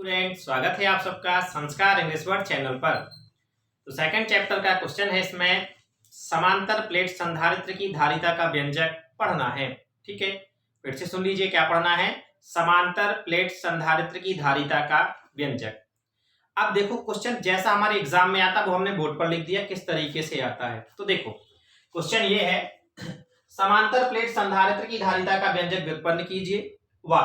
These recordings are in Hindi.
स्टूडेंट, स्वागत है आप सबका संस्कार इंग्लिश वर्ड चैनल पर। तो सेकंड चैप्टर का क्वेश्चन है, इसमें समांतर प्लेट संधारित्र की धारिता का व्यंजक पढ़ना है। ठीक है, फिर से सुन लीजिए क्या पढ़ना है। समांतर प्लेट संधारित्र की धारिता का व्यंजक। अब देखो, क्वेश्चन जैसा हमारे एग्जाम में आता वो हमने बोर्ड पर लिख दिया, किस तरीके से आता है। तो देखो क्वेश्चन ये है, समांतर प्लेट संधारित्र की धारिता का व्यंजक व्युत्पन्न कीजिए व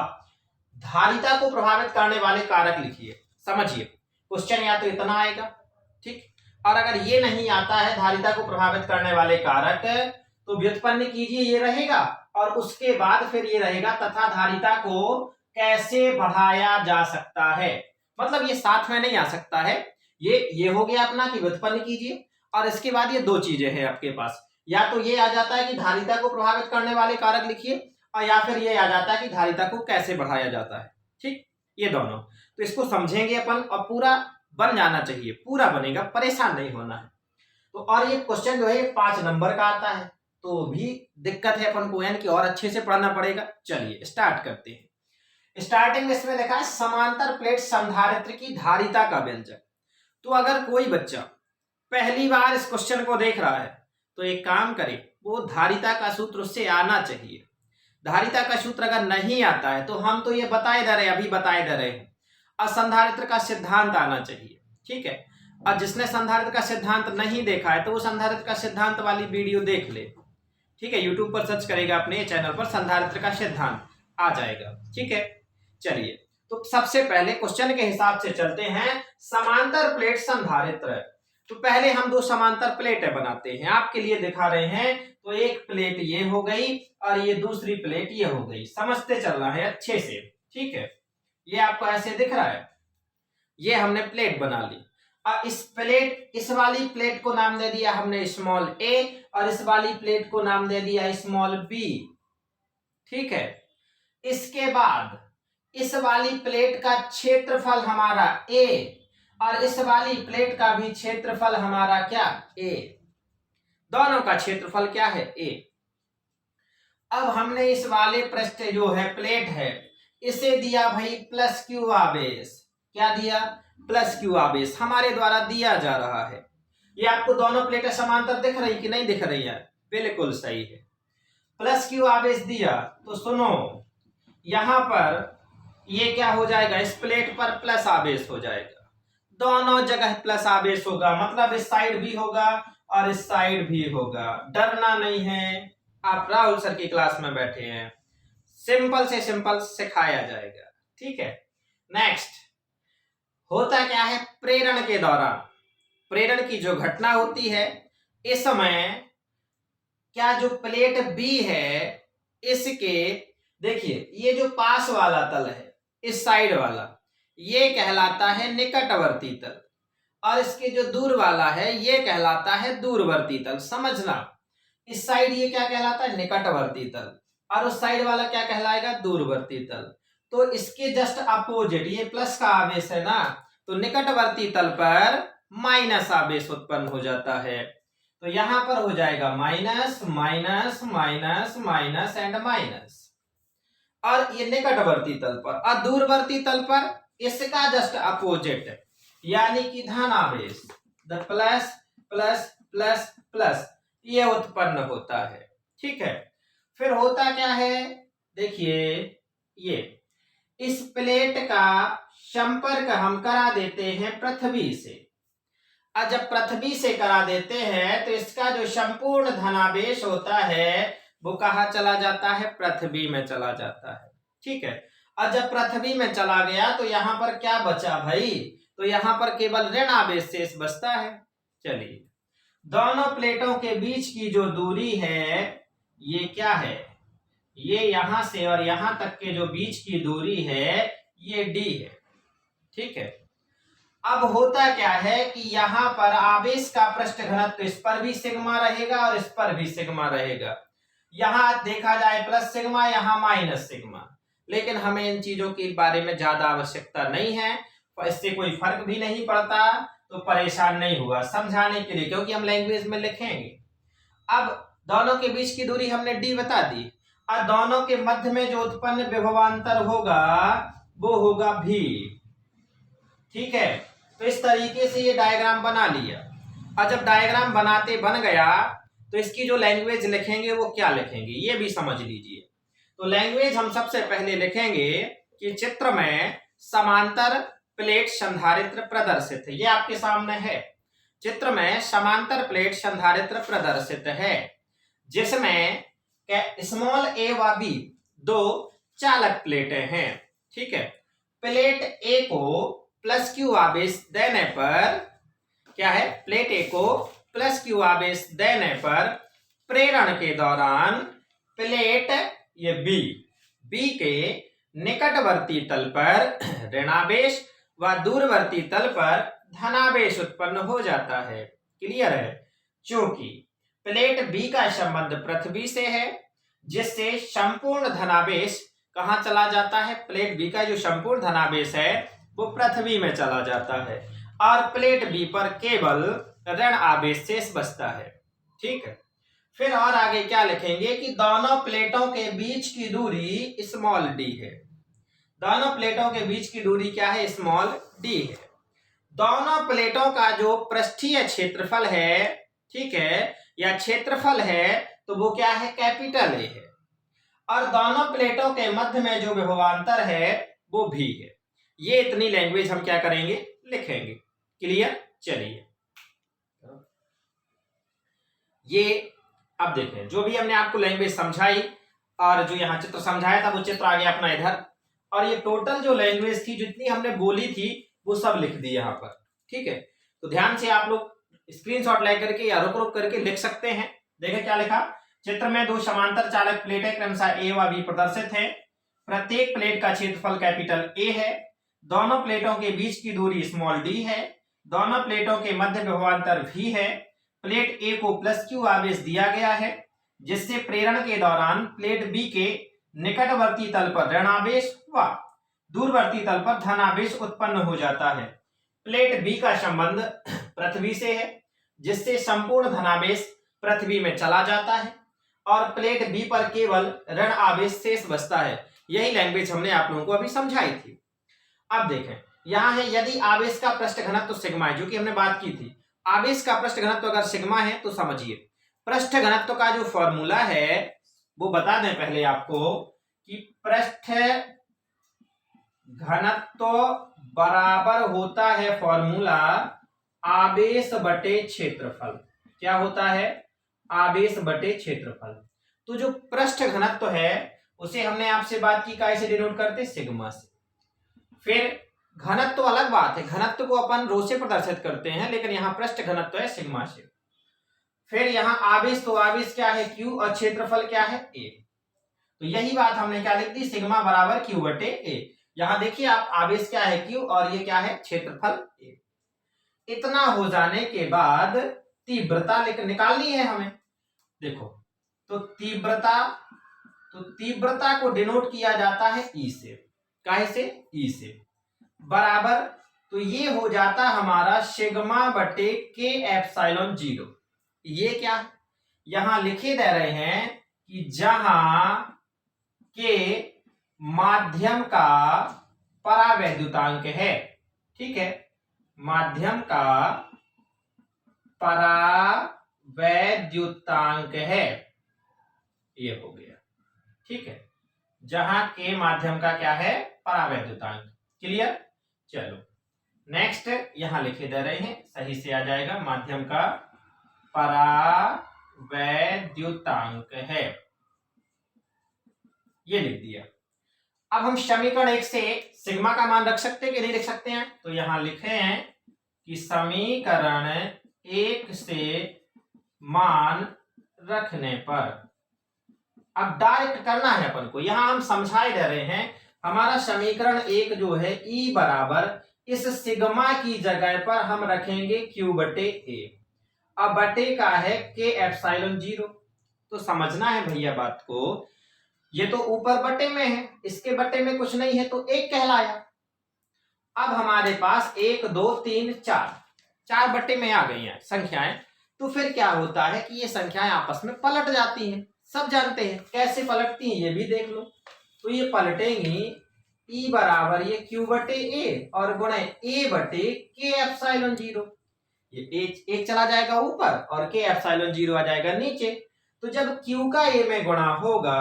धारिता को प्रभावित करने वाले कारक लिखिए। समझिए, क्वेश्चन या तो इतना आएगा, ठीक, और अगर ये नहीं आता है धारिता को प्रभावित करने वाले कारक, तो व्युत्पन्न कीजिए ये रहेगा, और उसके बाद फिर ये रहेगा तथा धारिता को कैसे बढ़ाया जा सकता है। मतलब ये साथ में नहीं आ सकता है। ये हो गया अपना कि व्युत्पन्न कीजिए, और इसके बाद ये दो चीजें हैं आपके पास, या तो ये आ जाता है कि धारिता को प्रभावित करने वाले कारक लिखिए, और या फिर ये आ जाता है कि धारिता को कैसे बढ़ाया जाता है। ठीक, ये दोनों तो इसको समझेंगे अपन, और पूरा बन जाना चाहिए, पूरा बनेगा, परेशान नहीं होना है। तो और ये क्वेश्चन जो है 5 नंबर का आता है, तो भी दिक्कत है अपन को, यानी कि और अच्छे से पढ़ना पड़ेगा। चलिए स्टार्ट करते हैं। स्टार्टिंग में इसमें लिखा है समांतर प्लेट संधारित्र की धारिता का व्यंजक। तो अगर कोई बच्चा पहली बार इस क्वेश्चन को देख रहा है तो एक काम करे, वो धारिता का सूत्र उससे आना चाहिए। धारिता का सूत्र अगर नहीं आता है तो हम तो ये बताए दे रहे हैं, अभी बताए दे रहे हैं, असंधारित्र का सिद्धांत आना चाहिए। ठीक है, और जिसने संधारित्र का सिद्धांत नहीं देखा है तो वो संधारित्र का सिद्धांत वाली वीडियो देख ले। ठीक है, यूट्यूब पर सर्च करेगा अपने चैनल पर, संधारित्र का सिद्धांत आ जाएगा। ठीक है, चलिए तो सबसे पहले क्वेश्चन के हिसाब से चलते हैं। समांतर प्लेट संधारित्र, तो पहले हम दो समांतर प्लेटें बनाते हैं, आपके लिए दिखा रहे हैं। तो एक प्लेट ये हो गई और ये दूसरी प्लेट ये हो गई। समझते चलना है अच्छे से। ठीक है, ये आपको ऐसे दिख रहा है, ये हमने प्लेट बना ली। और इस वाली प्लेट को नाम दे दिया हमने स्मॉल ए, और इस वाली प्लेट को नाम दे दिया स्मॉल बी। ठीक है, इसके बाद इस वाली प्लेट का क्षेत्रफल हमारा ए, और इस वाली प्लेट का भी क्षेत्रफल हमारा क्या, ए। दोनों का क्षेत्रफल क्या है, ए। अब हमने इस वाले पृष्ठ जो है प्लेट है, इसे दिया भाई प्लस क्यू आवेश। क्या दिया, प्लस क्यू आवेश हमारे द्वारा दिया जा रहा है। ये आपको दोनों प्लेटें समांतर दिख रही कि नहीं दिख रही है? बिल्कुल सही है, प्लस क्यू आवेश दिया। तो सुनो, यहां पर ये क्या हो जाएगा, इस प्लेट पर प्लस आवेश हो जाएगा, दोनों जगह प्लस आवेश होगा, मतलब इस साइड भी होगा और इस साइड भी होगा। डरना नहीं है, आप राहुल सर की क्लास में बैठे हैं, सिंपल से सिंपल सिखाया जाएगा। ठीक है, नेक्स्ट होता क्या है, प्रेरण के दौरान, प्रेरण की जो घटना होती है, इस समय क्या जो प्लेट बी है, इसके देखिए ये जो पास वाला तल है, इस साइड वाला, ये कहलाता है निकटवर्ती तल, और इसके जो दूर वाला है ये कहलाता है दूरवर्ती तल। समझना, इस साइड ये क्या कहलाता है, निकटवर्ती तल, और उस साइड वाला क्या कहलाएगा, दूरवर्ती तल। तो इसके जस्ट अपोजिट ये प्लस का आवेश है ना, तो निकटवर्ती तल पर माइनस आवेश उत्पन्न हो जाता है। तो यहां पर हो जाएगा minus minus minus minus and minus, और ये निकटवर्ती तल पर, और दूरवर्ती तल पर इसका जस्ट अपोजिट, यानी कि धन आवेश, the plus plus plus plus, ये उत्पन्न होता है। ठीक है, फिर होता क्या है, देखिए ये इस प्लेट का संपर्क हम करा देते हैं पृथ्वी से, और जब पृथ्वी से करा देते हैं तो इसका जो संपूर्ण धनावेश होता है वो कहाँ चला जाता है, पृथ्वी में चला जाता है। ठीक है, और जब पृथ्वी में चला गया तो यहां पर क्या बचा भाई, तो यहां पर केवल ऋण आवेश शेष बचता है। चलिए, दोनों प्लेटों के बीच की जो दूरी है ये क्या है, ये यहां से और यहां तक के जो बीच की दूरी है ये d है। ठीक है, अब होता क्या है कि यहां पर आवेश का पृष्ठ घनत्व इस पर भी सिग्मा रहेगा और इस पर भी सिग्मा रहेगा। यहां देखा जाए प्लस सिग्मा, यहां माइनस सिग्मा, लेकिन हमें इन चीजों के बारे में ज्यादा आवश्यकता नहीं है, इससे कोई फर्क भी नहीं पड़ता, तो परेशान नहीं हुआ समझाने के लिए, क्योंकि हम लैंग्वेज में लिखेंगे। अब दोनों के बीच की दूरी हमने d बता दी, और दोनों के मध्य में जो उत्पन्न विभवांतर होगा वो होगा v। ठीक है। तो इस तरीके से ये डायग्राम बना लिया। और जब डायग्राम बनाते बन गया तो इसकी जो लैंग्वेज लिखेंगे वो क्या लिखेंगे ये भी समझ लीजिए। तो लैंग्वेज हम सबसे पहले लिखेंगे कि चित्र में समांतर प्लेट संधारित्र प्रदर्शित है। ये आपके सामने है, चित्र में समांतर प्लेट संधारित्र प्रदर्शित है जिसमें स्मॉल ए व बी दो चालक प्लेटें हैं। ठीक है। प्लेट ए को प्लस क्यू आवेश देने पर क्या है, प्लेट ए को प्लस क्यू आवेश देने पर प्रेरण के दौरान प्लेट ये बी के निकटवर्ती तल पर ऋणावेश व दूरवर्ती तल पर धनावेश उत्पन्न हो जाता है। क्लियर है। क्योंकि प्लेट बी का संबंध पृथ्वी से है जिससे संपूर्ण धनावेश कहां चला जाता है, प्लेट बी का जो संपूर्ण धनावेश है वो पृथ्वी में चला जाता है और प्लेट बी पर केवल ऋण आवेश शेष बचता है। ठीक है। फिर और आगे क्या लिखेंगे कि दोनों प्लेटों के बीच की दूरी स्मॉल डी है। दोनों प्लेटों के बीच की दूरी क्या है, स्मॉल डी है। दोनों प्लेटों का जो पृष्ठीय क्षेत्रफल है, ठीक है, या क्षेत्रफल है तो वो क्या है, कैपिटल ए है। और दोनों प्लेटों के मध्य में जो विभवांतर है वो भी है। ये इतनी लैंग्वेज हम क्या करेंगे, लिखेंगे। क्लियर। चलिए ये अब देखें, जो भी हमने आपको लैंग्वेज समझाई और जो यहाँ चित्र समझाया था वो चित्र आ गया अपना इधर, और ये टोटल जो लैंग्वेज थी जितनी हमने बोली थी वो सब लिख दी यहाँ पर। ठीक है। तो ध्यान से आप लोग स्क्रीनशॉट ले करके या रुक रुक करके लिख सकते हैं। देखें क्या लिखा, चित्र में दो समांतर चालक प्लेटें क्रमशः ए व बी प्रदर्शित है। प्रत्येक प्लेट का क्षेत्रफल कैपिटल ए है। दोनों प्लेटों के बीच की दूरी स्मॉल डी है। दोनों प्लेटों के मध्य विभवांतर भी है। प्लेट ए को प्लस क्यू आवेश दिया गया है जिससे प्रेरण के दौरान प्लेट बी के निकटवर्ती तल पर ऋणावेश व दूरवर्ती तल पर धनावेश उत्पन्न हो जाता है। प्लेट बी का संबंध पृथ्वी से है जिससे संपूर्ण धनावेश पृथ्वी में चला जाता है और प्लेट बी पर केवल ऋण आवेश शेष बचता है। यही लैंग्वेज हमने आप लोगों को अभी समझाई थी। अब देखें यहां है, यदि आवेश का पृष्ठ घनत्व सिग्मा है, जो कि हमने बात की थी, आवेश का पृष्ठ घनत्व अगर सिग्मा है तो समझिए पृष्ठ घनत्व का जो फॉर्मूला है वो बता दें पहले आपको कि पृष्ठ घनत्व बराबर होता है फॉर्मूला आवेश बटे क्षेत्रफल। क्या होता है, आवेश बटे क्षेत्रफल। तो जो पृष्ठ घनत्व है उसे हमने आपसे बात की कैसे डिनोट करते, सिग्मा से। फिर घनत्व अलग बात है, घनत्व को अपन रो से प्रदर्शित करते हैं, लेकिन यहाँ पृष्ठ घनत्व है सिग्मा से। फिर यहाँ आवेश, तो आवेश क्या है, क्यू, और क्षेत्रफल क्या है, ए। तो यही बात हमने क्या लिख दी, सिग्मा बराबर क्यू बटे ए। यहाँ देखिए आप, आवेश क्या है क्यू और ये क्या है, क्षेत्रफल ए। इतना हो जाने के बाद तीव्रता निकालनी है हमें। देखो तो तीव्रता को डिनोट किया जाता है ई से। काहे से, ई से। बराबर, तो ये हो जाता हमारा सिग्मा बटे के एप्सिलॉन 0। ये क्या यहां लिखे दे रहे हैं कि जहां के माध्यम का परावैद्युतांक है। ठीक है, माध्यम का परावैद्युतांक है, ये हो गया। ठीक है, जहां के माध्यम का क्या है, परावैद्युतांक। क्लियर। चलो नेक्स्ट यहां लिखे दे रहे हैं, सही से आ जाएगा, माध्यम का परावैद्युतांक है, ये लिख दिया। अब हम समीकरण 1 से सिग्मा का मान रख सकते हैं कि नहीं रख सकते हैं, तो यहां लिखे हैं कि समीकरण 1 से मान रखने पर, अब डायरेक्ट करना है अपन को, यहां हम समझाए दे रहे हैं हमारा समीकरण 1 जो है ई बराबर इस सिग्मा की जगह पर हम रखेंगे क्यू बटे ए, अब बटे का है के एप्सिलॉन 0। तो समझना है भैया बात को, ये तो ऊपर बटे में है, इसके बटे में कुछ नहीं है तो 1 कहलाया। अब हमारे पास 1 2 3 4 बटे में आ गई हैं संख्याएं, तो फिर क्या होता है कि ये संख्याएं आपस में पलट जाती हैं। सब जानते हैं कैसे पलटती हैं, ये भी देख लो। तो ये पलटेंगी ई बराबर ये क्यू बटे ए और गुणे ए बटे के एप्सिलॉन जीरो। ये एक चला जाएगा ऊपर और के एप्सिलॉन जीरो आ जाएगा नीचे। तो जब क्यू का ए में गुणा होगा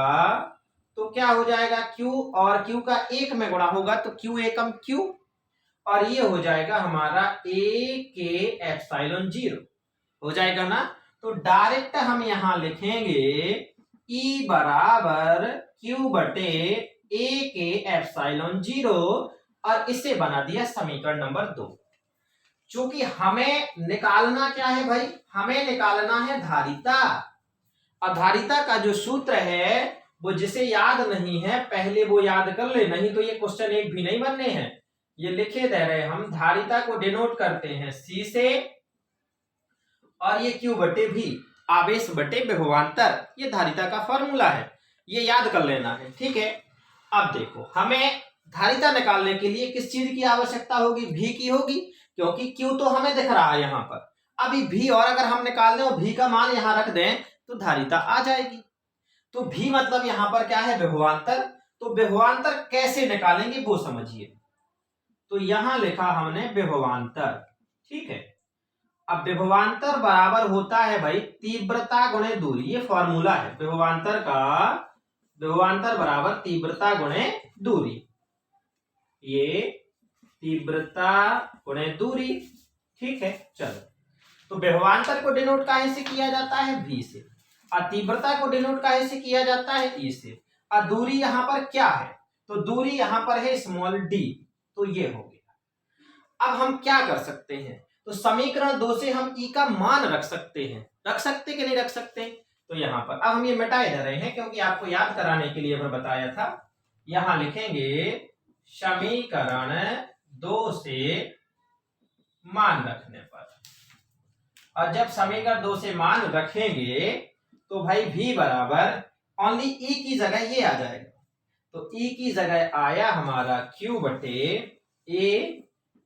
तो क्या हो जाएगा, क्यू और क्यू का एक में गुणा होगा तो क्यू एकम क्यू, और ये हो जाएगा हमारा ए के एप्सिलॉन जीरो हो जाएगा ना। तो डायरेक्ट हम यहां लिखेंगे ई बराबर क्यू बटे ए के एप्सिलॉन जीरो, और इसे बना दिया समीकरण नंबर 2। चूंकि हमें निकालना क्या है भाई, हमें निकालना है धारिता। और धारिता का जो सूत्र है वो जिसे याद नहीं है पहले वो याद कर ले, नहीं तो ये क्वेश्चन एक भी नहीं बनने हैं। ये लिखे दे रहे हम धारिता को डिनोट करते हैं सी से, और ये क्यू बटे भी, आवेश बटे विभवांतर, ये धारिता का फॉर्मूला है, ये याद कर लेना है, ठीक है। अब देखो हमें धारिता निकालने के लिए किस चीज की आवश्यकता होगी, भी की होगी, क्योंकि क्यू तो हमें दिख रहा है यहाँ पर। अभी भी और अगर हम निकाल दें और भी का मान यहाँ रख दें तो धारिता आ जाएगी। तो भी मतलब यहाँ पर क्या है, विभवांतर। तो विभवांतर कैसे निकालेंगे वो समझिए। तो यहां लिखा हमने विभवांतर, ठीक है। अब विभवांतर बराबर होता है भाई तीव्रता गुणे दूरी, ये फॉर्मूला है विभवांतर का। विभवांतर बराबर तीव्रता गुणे दूरी, ये तीव्रता गुणे दूरी, ठीक है। चलो, तो विभवांतर को डिनोट काहे से किया जाता है, v से, और तीव्रता को डिनोट काहे से किया जाता है, e से। और दूरी यहां पर क्या है, तो दूरी यहां पर है स्मॉल d, तो ये हो गया। अब हम क्या कर सकते हैं, तो समीकरण 2 से हम e का मान रख सकते हैं, रख सकते कि नहीं रख सकते। तो यहां पर अब हम ये मिटाए जा रहे हैं क्योंकि आपको याद कराने के लिए मैं बताया था। यहां लिखेंगे समीकरण 2 से मान रखने पर, और जब समीकरण 2 से मान रखेंगे तो भाई v बराबर ओनली e की जगह ये आ जाएगा। तो e की जगह आया हमारा q बटे a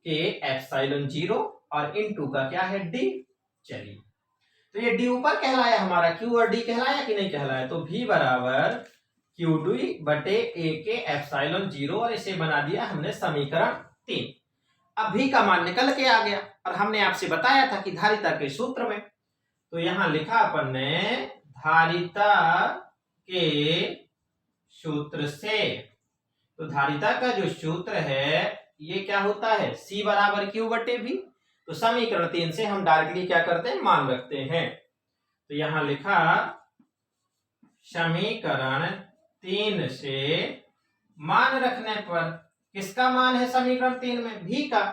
के एप्सिलॉन जीरो, और इनटू का क्या है d। चलिए, तो ये d ऊपर कहलाया हमारा, q और d कहलाया कि नहीं कहलाया। तो v बराबर q डी बटे a के एप्सिलॉन जीरो, और इसे बना दिया हमने समीकरण 3। अब v का मान निकल के आ गया, और हमने आपसे बताया था कि धारिता के सूत्र में। तो यहां लिखा अपन ने धारिता के सूत्र से। तो धारिता का जो सूत्र है ये क्या होता है, C बराबर क्यू बटे भी। तो समीकरण 3 से हम डायरेक्टली क्या करते हैं, मान रखते हैं। तो यहां लिखा समीकरण 3 से मान रखने पर, किसका मान है समीकरण 3 में, v का।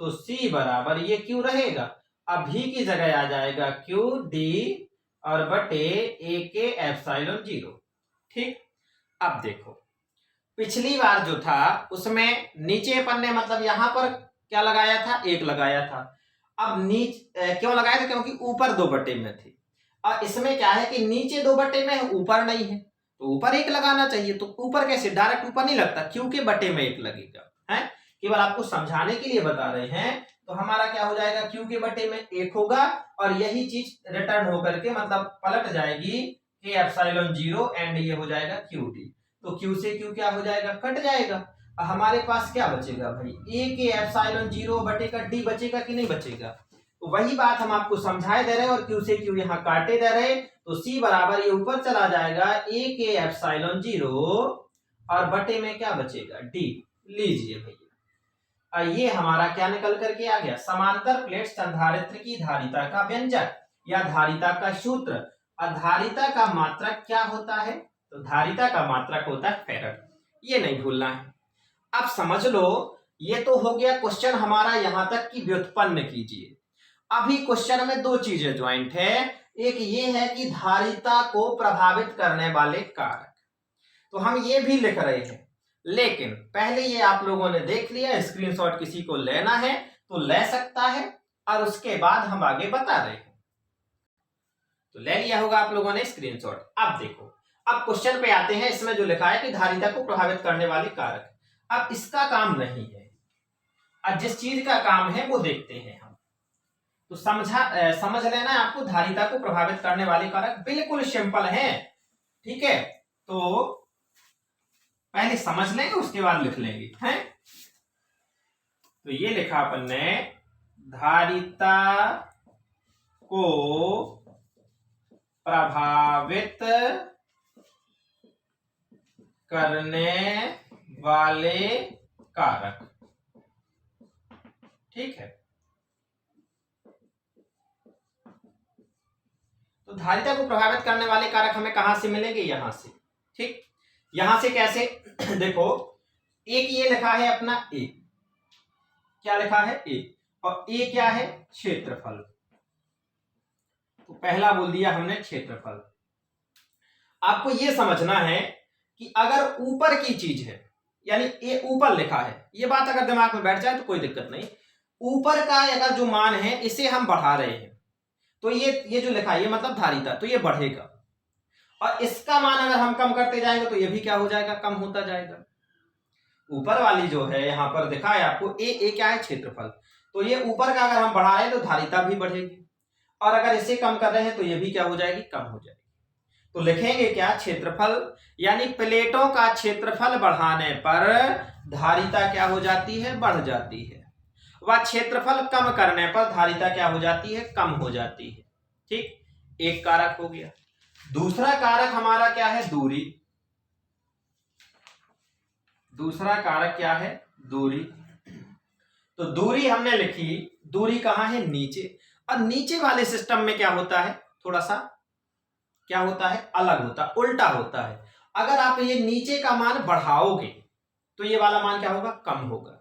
तो C बराबर ये क्यू रहेगा, अब v की जगह आ जाएगा क्यू डी और बटे a के एप्सिलॉन जीरो, ठीक। अब देखो पिछली बार जो था उसमें नीचे पन्ने मतलब यहां पर क्या लगाया था, 1 लगाया था। अब नीचे क्यों लगाया था, क्योंकि ऊपर 2 बटे में थी, और इसमें क्या है कि नीचे 2 बटे में है, ऊपर नहीं है, तो ऊपर 1 लगाना चाहिए। तो ऊपर कैसे, डायरेक्ट ऊपर नहीं लगता, क्यू के बटे में 1 लगेगा, है केवल आपको समझाने के लिए बता रहे हैं। तो हमारा क्या हो जाएगा, क्यू के बटे में 1 होगा, और यही चीज रिटर्न होकर के मतलब पलट जाएगी के एप्सिलॉन जीरो, एंड ये हो जाएगा क्यू डी। तो क्यू से क्यू क्या हो जाएगा, कट जाएगा। हमारे पास क्या बचेगा भाई, ए के एप्सिलॉन जीरो बटे का डी बचेगा कि नहीं बचेगा। तो वही बात हम आपको समझाए दे रहे हैं, और क्यू से क्यू यहाँ काटे दे रहे। तो सी बराबर ये ऊपर चला जाएगा ए के एप्सिलॉन जीरो, और बटे में क्या बचेगा, डी। लीजिए भैया, ये हमारा क्या निकल करके आ गया, समांतर प्लेट संधारित्र की धारिता का व्यंजक या धारिता का सूत्र। और धारिता का मात्रक क्या होता है, तो धारिता का मात्रक होता है फैराड, ये नहीं भूलना है। अब समझ लो, ये तो हो गया क्वेश्चन हमारा, यहां तक कि व्युत्पन्न कीजिए। अभी क्वेश्चन में 2 चीजें ज्वाइंट है, एक ये है कि धारिता को प्रभावित करने वाले कारक, तो हम ये भी लिख रहे हैं, लेकिन पहले ये आप लोगों ने देख लिया। स्क्रीनशॉट किसी को लेना है तो ले सकता है, और उसके बाद हम आगे बता रहे हैं। तो ले लिया होगा आप लोगों ने स्क्रीनशॉट। अब देखो, अब क्वेश्चन पे आते हैं। इसमें जो लिखा है कि धारिता को प्रभावित करने वाले कारक, अब इसका काम नहीं है, अब जिस चीज का काम है वो देखते हैं हम। तो समझ लेना है आपको, धारिता को प्रभावित करने वाले कारक बिल्कुल सिंपल है, ठीक है। तो पहले समझ लेंगे उसके बाद लिख लेंगे, हैं। तो ये लिखा अपन ने, धारिता को प्रभावित करने वाले कारक, ठीक है। तो धारिता को प्रभावित करने वाले कारक हमें कहां से मिलेंगे, यहां से, ठीक। यहां से कैसे देखो, एक ये लिखा है अपना ए, क्या लिखा है ए, और ए क्या है, क्षेत्रफल। तो पहला बोल दिया हमने क्षेत्रफल। आपको ये समझना है कि अगर ऊपर की चीज है, यानी ए ऊपर लिखा है, ये बात अगर दिमाग में बैठ जाए तो कोई दिक्कत नहीं। ऊपर का अगर जो मान है इसे हम बढ़ा रहे हैं, तो ये जो लिखा है ये मतलब धारिता, तो ये बढ़ेगा। और इसका मान अगर हम कम करते जाएंगे तो ये भी क्या हो जाएगा, कम होता जाएगा। ऊपर वाली जो है यहां पर दिखा है आपको, ए क्या है, क्षेत्रफल। तो ये ऊपर का अगर हम बढ़ा रहे हैं तो धारिता भी बढ़ेगी, और अगर इसे कम कर रहे हैं तो ये भी क्या हो जाएगी, कम हो जाएगी। तो लिखेंगे क्या, क्षेत्रफल, यानी प्लेटों का क्षेत्रफल बढ़ाने पर धारिता क्या हो जाती है, बढ़ जाती है। वह क्षेत्रफल कम करने पर धारिता क्या हो जाती है, कम हो जाती है, ठीक। एक कारक हो गया। दूसरा कारक हमारा क्या है, दूरी। दूसरा कारक क्या है, दूरी। तो दूरी हमने लिखी, दूरी कहां है, नीचे। और नीचे वाले सिस्टम में क्या होता है, थोड़ा सा क्या होता है, अलग होता है, उल्टा होता है। अगर आप ये नीचे का मान बढ़ाओगे तो ये वाला मान क्या होगा, कम होगा।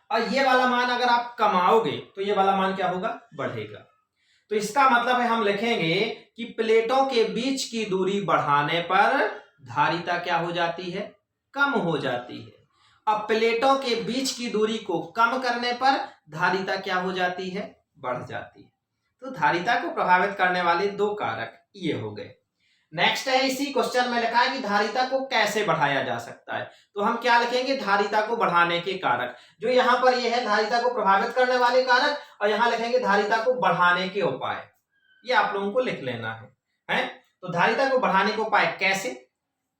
और ये वाला मान अगर आप कमाओगे तो ये वाला मान क्या होगा, बढ़ेगा। तो इसका मतलब है हम लिखेंगे कि प्लेटों के बीच की दूरी बढ़ाने पर धारिता क्या हो जाती है, कम हो जाती है। अब प्लेटों के बीच की दूरी को कम करने पर धारिता क्या हो जाती है, बढ़ जाती है। तो धारिता को प्रभावित करने वाले दो कारक ये हो गए। नेक्स्ट है, इसी क्वेश्चन में लिखा है कि धारिता को कैसे बढ़ाया जा सकता है। तो हम क्या लिखेंगे, धारिता को बढ़ाने के कारक। जो यहां पर ये है धारिता को प्रभावित करने वाले कारक, और यहां लिखेंगे धारिता को बढ़ाने के उपाय। ये आप लोगों को लिख लेना है। तो धारिता को बढ़ाने के उपाय कैसे,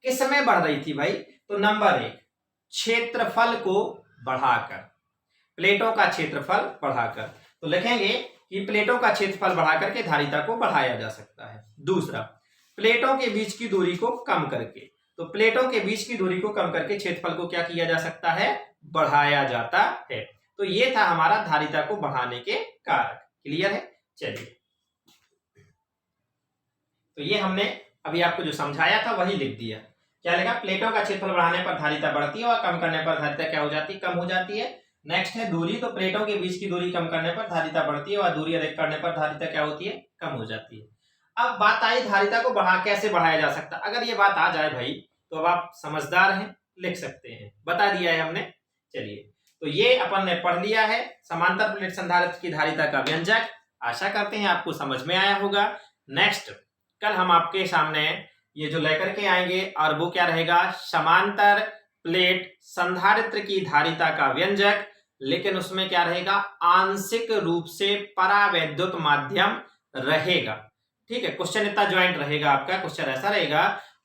किस में बढ़ रही थी भाई, तो नंबर 1, क्षेत्रफल को बढ़ाकर, प्लेटों का क्षेत्रफल बढ़ाकर। तो लिखेंगे कि प्लेटों का क्षेत्रफल बढ़ाकर के धारिता को बढ़ाया जा सकता है। दूसरा, प्लेटों के बीच की दूरी को कम करके। तो प्लेटों के बीच की दूरी को कम करके क्षेत्रफल को क्या किया जा सकता है, बढ़ाया जाता है। तो ये था हमारा धारिता को बढ़ाने के कारक। क्लियर है, चलिए। तो ये हमने अभी आपको जो समझाया था वही लिख दिया। क्या लिखा, प्लेटों का क्षेत्रफल बढ़ाने पर धारिता बढ़ती है और कम करने पर धारिता क्या हो जाती है, कम हो जाती है। नेक्स्ट है दूरी। तो प्लेटों के बीच की दूरी कम करने पर धारिता बढ़ती है और दूरी अधिक करने पर धारिता क्या होती है, कम हो जाती है। अब बात आई धारिता को कैसे बढ़ाया जा सकता है। अगर ये बात आ जाए भाई तो अब आप समझदार हैं, लिख सकते हैं, बता दिया है हमने। चलिए, तो ये अपन ने पढ़ लिया है समांतर प्लेट संधारित्र की धारिता का व्यंजक। आशा करते हैं आपको समझ में आया होगा। नेक्स्ट कल हम आपके सामने ये जो लेकर के आएंगे, और वो क्या रहेगा, समांतर प्लेट संधारित्र की धारिता का व्यंजक। लेकिन उसमें क्या रहेगा, आंशिक रूप से परावैद्युत माध्यम रहेगा। ठीक है, क्वेश्चन इतना ज्वाइंट रहेगा आपका। क्वेश्चन ऐसा रहेगा,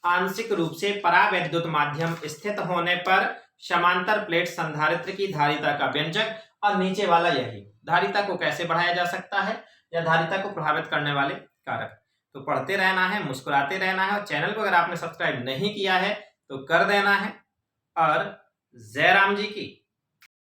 आंशिक रूप से परावैद्युत माध्यम स्थित होने पर समांतर प्लेट संधारित्र की धारिता का व्यंजक। और नीचे वाला यही, धारिता को कैसे बढ़ाया जा सकता है या धारिता को प्रभावित करने वाले कारक। तो पढ़ते रहना है, मुस्कुराते रहना है, और चैनल को अगर आपने सब्सक्राइब नहीं किया है तो कर देना है। और जय राम जी की।